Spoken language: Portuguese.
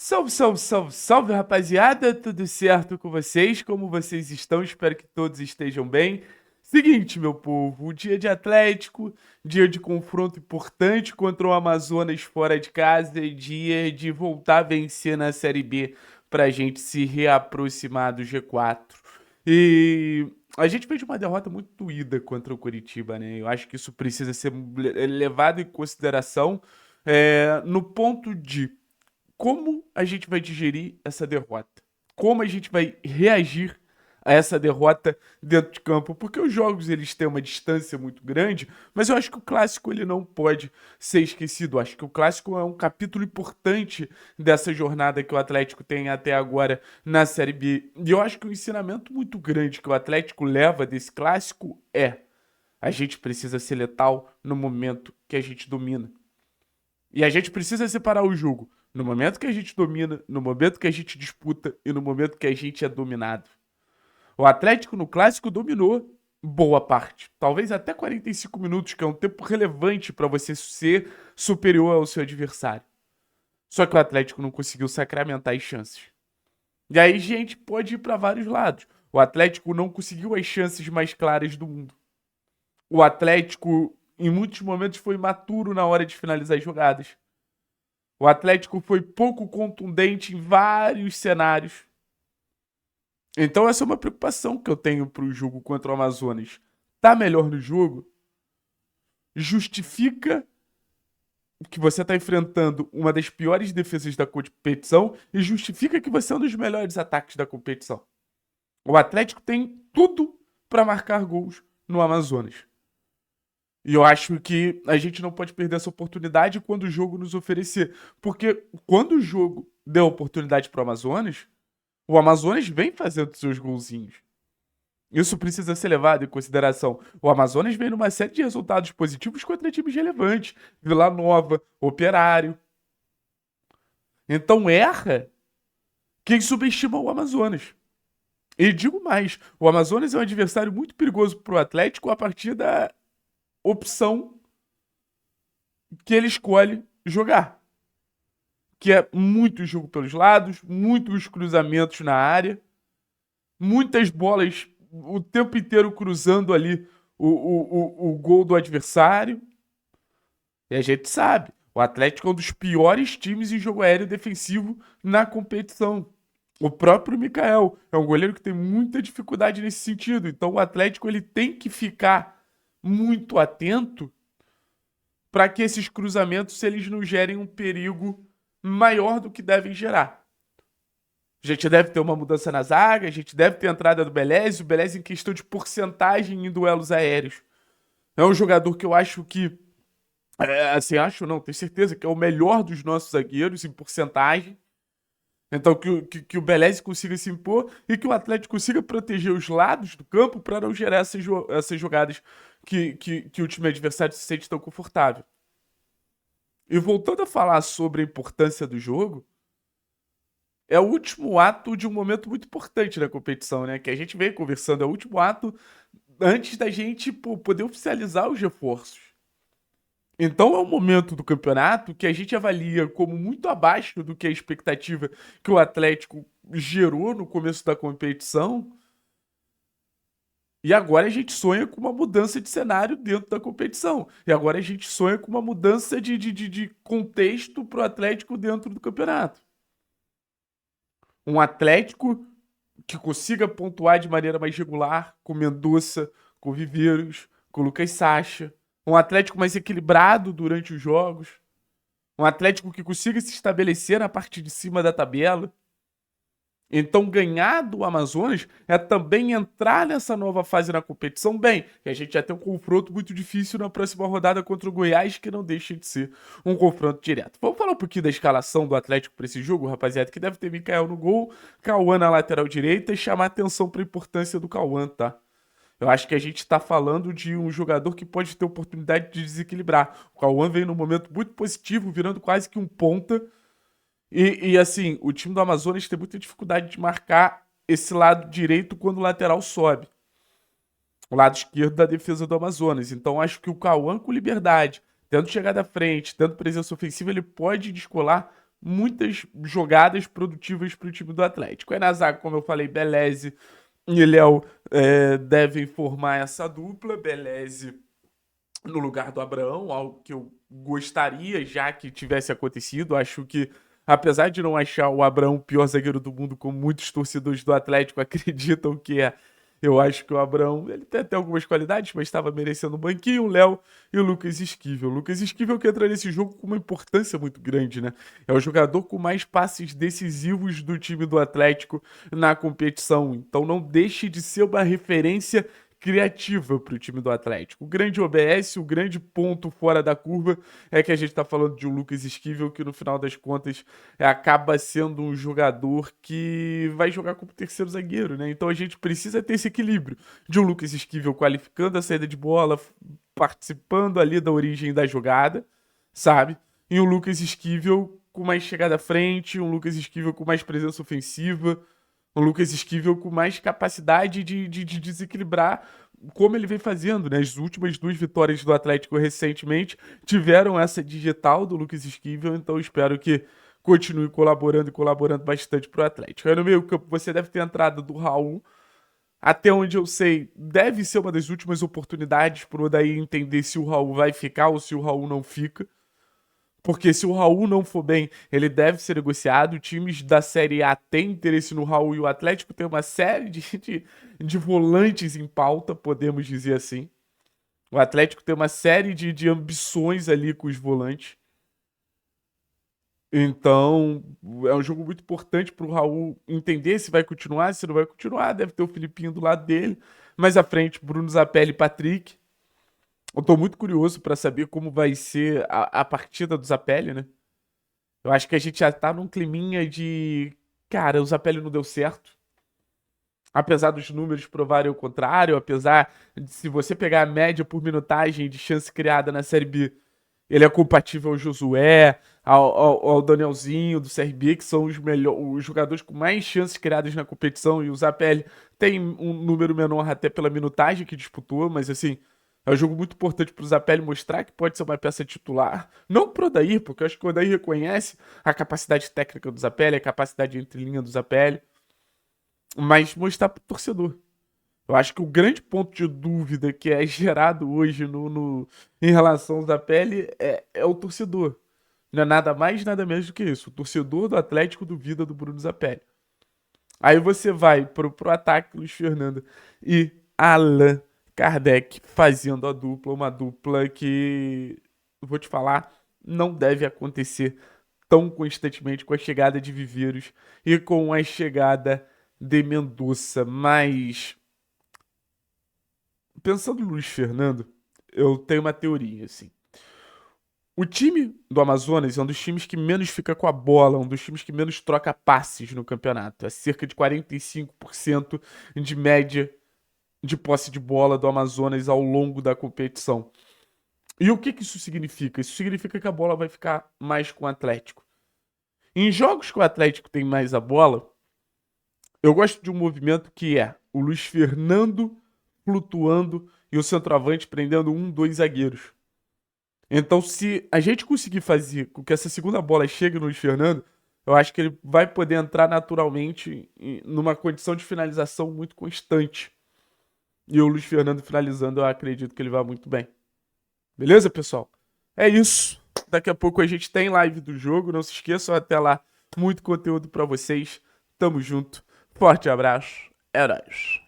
Salve, salve, salve, salve, rapaziada! Tudo certo com vocês? Como vocês estão? Espero que todos estejam bem. Seguinte, meu povo, dia de Atlético, dia de confronto importante contra o Amazonas fora de casa e dia de voltar a vencer na Série B pra gente se reaproximar do G4. E a gente fez uma derrota muito doída contra o Coritiba, né? Eu acho que isso precisa ser levado em consideração no ponto de como a gente vai digerir essa derrota? Como a gente vai reagir a essa derrota dentro de campo? Porque os jogos eles têm uma distância muito grande, mas eu acho que o clássico ele não pode ser esquecido. Eu acho que o clássico é um capítulo importante dessa jornada que o Atlético tem até agora na Série B. E eu acho que o ensinamento muito grande que o Atlético leva desse clássico é: a gente precisa ser letal no momento que a gente domina. E a gente precisa separar o jogo no momento que a gente domina, no momento que a gente disputa e no momento que a gente é dominado. O Atlético no clássico dominou boa parte, talvez até 45 minutos, que é um tempo relevante para você ser superior ao seu adversário. Só que o Atlético não conseguiu sacramentar as chances. E aí, gente, pode ir para vários lados. O Atlético não conseguiu as chances mais claras do mundo. O Atlético, em muitos momentos, foi imaturo na hora de finalizar as jogadas. O Atlético foi pouco contundente em vários cenários. Então essa é uma preocupação que eu tenho para o jogo contra o Amazonas. Tá melhor no jogo? Justifica que você está enfrentando uma das piores defesas da competição e justifica que você é um dos melhores ataques da competição. O Atlético tem tudo para marcar gols no Amazonas. E eu acho que a gente não pode perder essa oportunidade quando o jogo nos oferecer. Porque quando o jogo deu oportunidade para o Amazonas vem fazendo seus golzinhos. Isso precisa ser levado em consideração. O Amazonas vem numa série de resultados positivos contra times relevantes. Vila Nova, Operário. Então erra quem subestima o Amazonas. E digo mais, o Amazonas é um adversário muito perigoso para o Atlético a partir da opção que ele escolhe jogar. Que é muito jogo pelos lados, muitos cruzamentos na área, muitas bolas o tempo inteiro cruzando ali o gol do adversário. E a gente sabe, o Atlético é um dos piores times em jogo aéreo defensivo na competição. O próprio Mikael é um goleiro que tem muita dificuldade nesse sentido. Então o Atlético ele tem que ficar muito atento para que esses cruzamentos eles não gerem um perigo maior do que devem gerar. A gente deve ter uma mudança na zaga, a gente deve ter a entrada do Belez, o Belez em questão de porcentagem em duelos aéreos. É um jogador que eu acho que, assim, acho não, tenho certeza que é o melhor dos nossos zagueiros em porcentagem. Então que o Belez consiga se impor e que o Atlético consiga proteger os lados do campo para não gerar essas jogadas que o time adversário se sente tão confortável. E voltando a falar sobre a importância do jogo, é o último ato de um momento muito importante na competição, né? Que a gente vem conversando, é o último ato antes da gente poder oficializar os reforços. Então é um momento do campeonato que a gente avalia como muito abaixo do que a expectativa que o Atlético gerou no começo da competição. E agora a gente sonha com uma mudança de cenário dentro da competição. E agora a gente sonha com uma mudança de contexto para o Atlético dentro do campeonato. Um Atlético que consiga pontuar de maneira mais regular com Mendonça, com Viveiros, com Lucas Sacha. Um Atlético mais equilibrado durante os jogos. Um Atlético que consiga se estabelecer na parte de cima da tabela. Então, ganhar do Amazonas é também entrar nessa nova fase na competição bem. E a gente já tem um confronto muito difícil na próxima rodada contra o Goiás, que não deixa de ser um confronto direto. Vamos falar um pouquinho da escalação do Atlético para esse jogo, rapaziada, que deve ter Mikael no gol, Cauã na lateral direita e chamar atenção para a importância do Cauã, tá? Eu acho que a gente está falando de um jogador que pode ter oportunidade de desequilibrar. O Cauã vem num momento muito positivo, virando quase que um ponta. Assim, o time do Amazonas tem muita dificuldade de marcar esse lado direito quando o lateral sobe. O lado esquerdo da defesa do Amazonas. Então, acho que o Cauã com liberdade, tendo chegada à frente, tendo presença ofensiva, ele pode descolar muitas jogadas produtivas para o time do Atlético. Aí na zaga, como eu falei, Beleze e Léo devem formar essa dupla. Beleze no lugar do Abraão, algo que eu gostaria já que tivesse acontecido. Acho que, apesar de não achar o Abraão o pior zagueiro do mundo, como muitos torcedores do Atlético acreditam que é, eu acho que o Abraão, ele tem até algumas qualidades, mas estava merecendo um banquinho, o Léo e o Lucas Esquivel. O Lucas Esquivel que entra nesse jogo com uma importância muito grande, né? É o jogador com mais passes decisivos do time do Atlético na competição. Então não deixe de ser uma referência criativa para o time do Atlético. O grande OBS, o grande ponto fora da curva é que a gente está falando de um Lucas Esquivel que no final das contas acaba sendo um jogador que vai jogar como terceiro zagueiro, né? Então a gente precisa ter esse equilíbrio de um Lucas Esquivel qualificando a saída de bola, participando ali da origem da jogada, sabe? E um Lucas Esquivel com mais chegada à frente, um Lucas Esquivel com mais presença ofensiva, um Lucas Esquivel com mais capacidade de desequilibrar, como ele vem fazendo, né? As últimas 2 vitórias do Atlético recentemente tiveram essa digital do Lucas Esquivel, então espero que continue colaborando e colaborando bastante pro Atlético. Aí no meio campo você deve ter a entrada do Raul, até onde eu sei, deve ser uma das últimas oportunidades para o Odair entender se o Raul vai ficar ou se o Raul não fica. Porque se o Raul não for bem, ele deve ser negociado. Times da Série A têm interesse no Raul e o Atlético tem uma série de volantes em pauta, podemos dizer assim. O Atlético tem uma série de ambições ali com os volantes. Então, é um jogo muito importante para o Raul entender se vai continuar, se não vai continuar. Deve ter o Filipinho do lado dele. Mais à frente, Bruno Zapelli e Patrick. Eu tô muito curioso para saber como vai ser a partida do Zapelli, né? Eu acho que a gente já tá num climinha de. Cara, o Zapelli não deu certo. Apesar dos números provarem o contrário, apesar de se você pegar a média por minutagem de chance criada na Série B, ele é compatível ao Josué, ao Danielzinho do CRB, que são os jogadores com mais chances criadas na competição, e o Zapelli tem um número menor até pela minutagem que disputou, mas assim, é um jogo muito importante pro Zapelli mostrar que pode ser uma peça titular. Não pro Odair, porque eu acho que o Odair reconhece a capacidade técnica do Zapelli, a capacidade entre linha do Zapelli, mas mostrar pro torcedor. Eu acho que o grande ponto de dúvida que é gerado hoje em relação ao Zapelli é o torcedor. Não é nada mais, nada menos do que isso. O torcedor do Atlético duvida do Bruno Zapelli. Aí você vai pro ataque, Luiz Fernando e Allan Kardec fazendo a dupla, uma dupla que, vou te falar, não deve acontecer tão constantemente com a chegada de Viveiros e com a chegada de Mendonça. Mas, pensando no Luiz Fernando, eu tenho uma teoria, assim. O time do Amazonas é um dos times que menos fica com a bola, um dos times que menos troca passes no campeonato. É cerca de 45% de média de posse de bola do Amazonas ao longo da competição. E o que que isso significa? Isso significa que a bola vai ficar mais com o Atlético. Em jogos que o Atlético tem mais a bola, eu gosto de um movimento que é o Luiz Fernando flutuando e o centroavante prendendo 1, 2 zagueiros. Então, se a gente conseguir fazer com que essa segunda bola chegue no Luiz Fernando, eu acho que ele vai poder entrar naturalmente numa condição de finalização muito constante. E o Luiz Fernando finalizando, eu acredito que ele vai muito bem. Beleza, pessoal? É isso. Daqui a pouco a gente tem live do jogo. Não se esqueçam, até lá. Muito conteúdo pra vocês. Tamo junto. Forte abraço. É nóis.